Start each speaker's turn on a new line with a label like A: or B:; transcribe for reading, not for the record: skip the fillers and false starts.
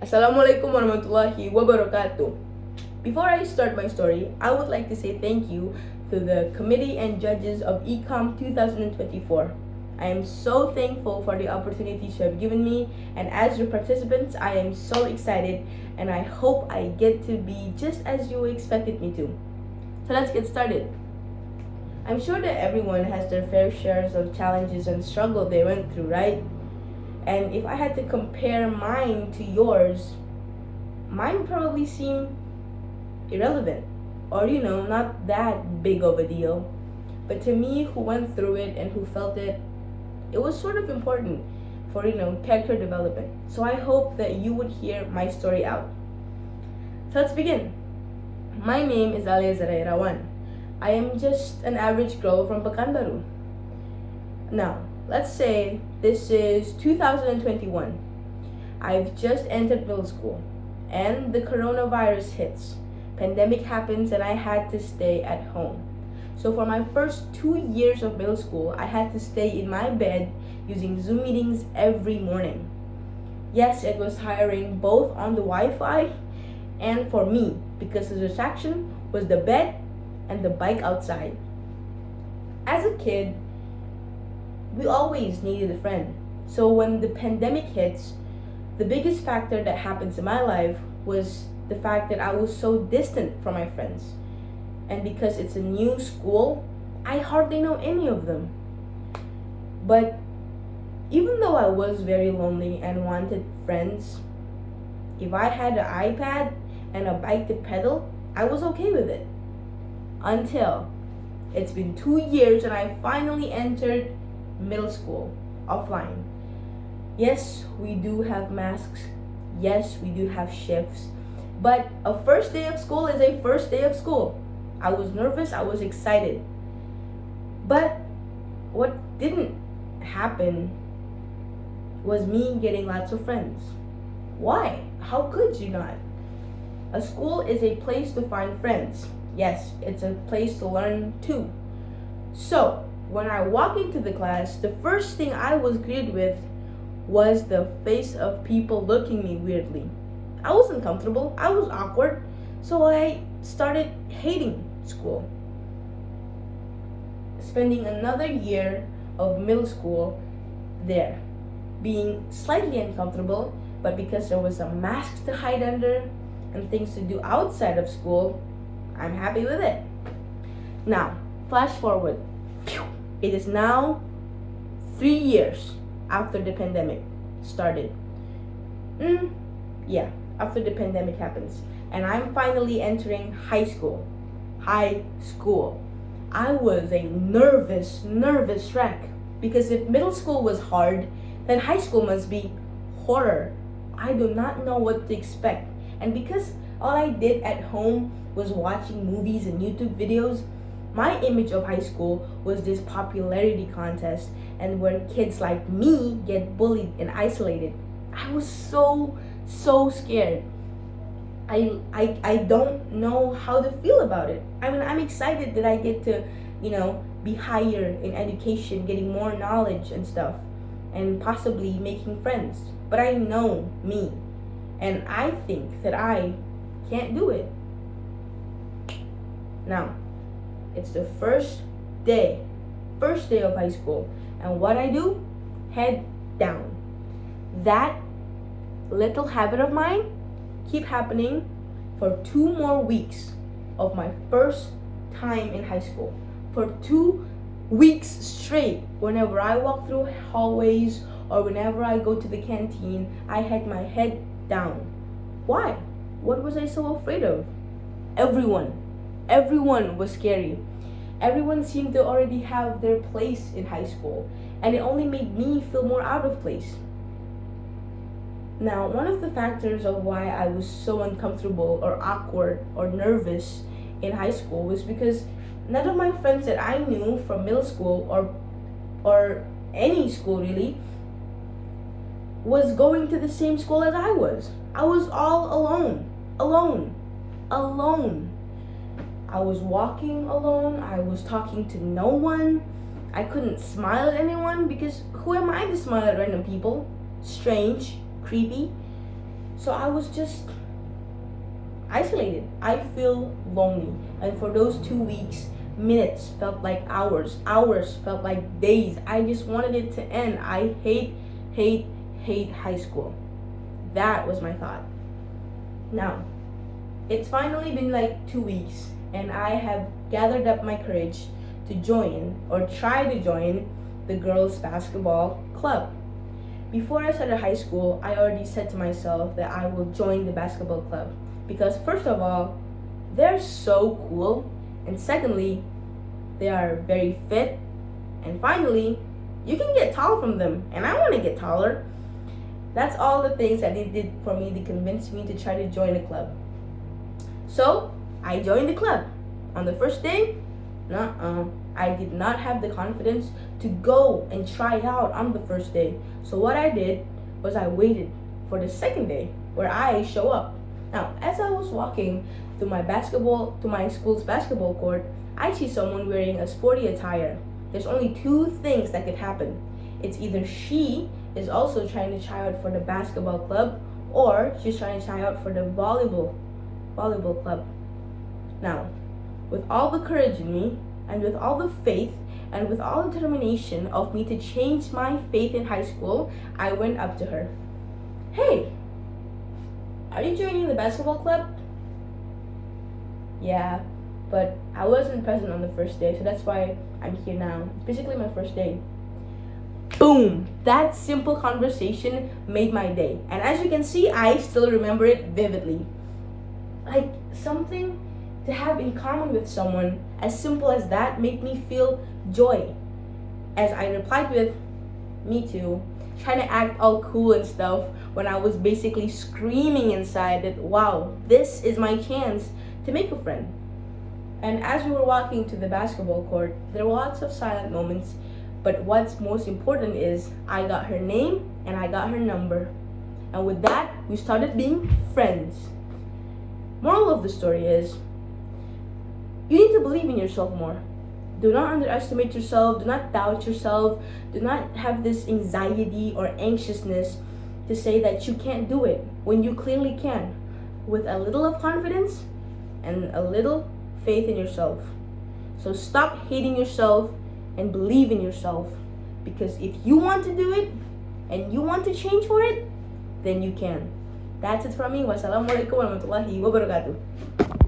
A: Assalamualaikum warahmatullahi wabarakatuh. Before I start my story, I would like to say thank you to the committee and judges of ECOMP24. I am so thankful for the opportunities you have given me, and as your participants, I am so excited and I hope I get to be just as you expected me to. So let's get started. I'm sure that everyone has their fair shares of challenges and struggle they went through, right? And if I had to compare mine to yours, mine would probably seem irrelevant or, not that big of a deal. But to me, who went through it and who felt it, it was sort of important for, character development. So I hope that you would hear my story out. So let's begin. My name is Aliyyah. I am just an average girl from Pekanbaru. Now, let's say this is 2021. I've just entered middle school and the coronavirus hits. Pandemic happens and I had to stay at home. So for my first 2 years of middle school, I had to stay in my bed using Zoom meetings every morning. Yes, it was tiring both on the Wi-Fi and for me because the distraction was the bed and the bike outside. As a kid, we always needed a friend. So when the pandemic hits, the biggest factor that happens in my life was the fact that I was so distant from my friends. And because it's a new school, I hardly know any of them. But even though I was very lonely and wanted friends, if I had an iPad and a bike to pedal, I was okay with it. Until it's been 2 years and I finally entered middle school offline. Yes, we do have masks. Yes, we do have shifts. But a first day of school is a first day of school. I was nervous, I was excited. But what didn't happen was me getting lots of friends. Why? How could you not? A school is a place to find friends. Yes, it's a place to learn too. So, when I walk into the class, the first thing I was greeted with was the face of people looking at me weirdly. I wasn't comfortable, I was awkward, so I started hating school. Spending another year of middle school there, being slightly uncomfortable, but because there was a mask to hide under and things to do outside of school, I'm happy with it. Now, flash forward. It is now 3 years after the pandemic started. After the pandemic happens. And I'm finally entering high school. High school. I was a nervous wreck. Because if middle school was hard, then high school must be horror. I do not know what to expect. And because all I did at home was watching movies and YouTube videos, my image of high school was this popularity contest and where kids like me get bullied and isolated. I was so scared. I don't know how to feel about it. I mean, I'm excited that I get to, be higher in education, getting more knowledge and stuff, and possibly making friends. But I know me, and I think that I can't do it. Now, it's the first day of high school, and what I do? Head down. That little habit of mine keep happening for 2 more weeks of my first time in high school. For 2 weeks straight, whenever I walk through hallways or whenever I go to the canteen, I had my head down. Why? What was I so afraid of? Everyone was scary. Everyone seemed to already have their place in high school, and it only made me feel more out of place. Now, one of the factors of why I was so uncomfortable or awkward or nervous in high school was because none of my friends that I knew from middle school or any school really was going to the same school as I was. I was all alone. I was walking alone. I was talking to no one. I couldn't smile at anyone because who am I to smile at random people? Strange, creepy. So I was just isolated. I feel lonely. And for those 2 weeks, minutes felt like hours. Hours felt like days. I just wanted it to end. I hate high school. That was my thought. Now, it's finally been like 2 weeks, and I have gathered up my courage to join or try to join the girls' basketball club. Before I started high school, I already said to myself that I will join the basketball club because, first of all, they're so cool, and secondly, they are very fit, and finally, you can get tall from them, and I want to get taller. That's all the things that they did for me to convince me to try to join the club. So, I joined the club. On the first day, I did not have the confidence to go and try out on the first day. So what I did was I waited for the second day where I show up. Now, as I was walking to my school's basketball court, I see someone wearing a sporty attire. There's only two things that could happen. It's either she is also trying to try out for the basketball club, or she's trying to try out for the volleyball club. Now, with all the courage in me, and with all the faith, and with all the determination of me to change my faith in high school, I went up to her. Hey, are you joining the basketball club? Yeah, but I wasn't present on the first day, so that's why I'm here now. It's basically my first day. Boom! That simple conversation made my day. And as you can see, I still remember it vividly. Like something to have in common with someone as simple as that made me feel joy. As I replied with, me too, trying to act all cool and stuff when I was basically screaming inside that, wow, this is my chance to make a friend. And as we were walking to the basketball court, there were lots of silent moments, but what's most important is I got her name and I got her number. And with that, we started being friends. Moral of the story is, you need to believe in yourself more. Do not underestimate yourself. Do not doubt yourself. Do not have this anxiety or anxiousness to say that you can't do it when you clearly can, with a little of confidence and a little faith in yourself. So stop hating yourself and believe in yourself, because if you want to do it and you want to change for it, then you can. That's it from me. Wassalamualaikum warahmatullahi wabarakatuh.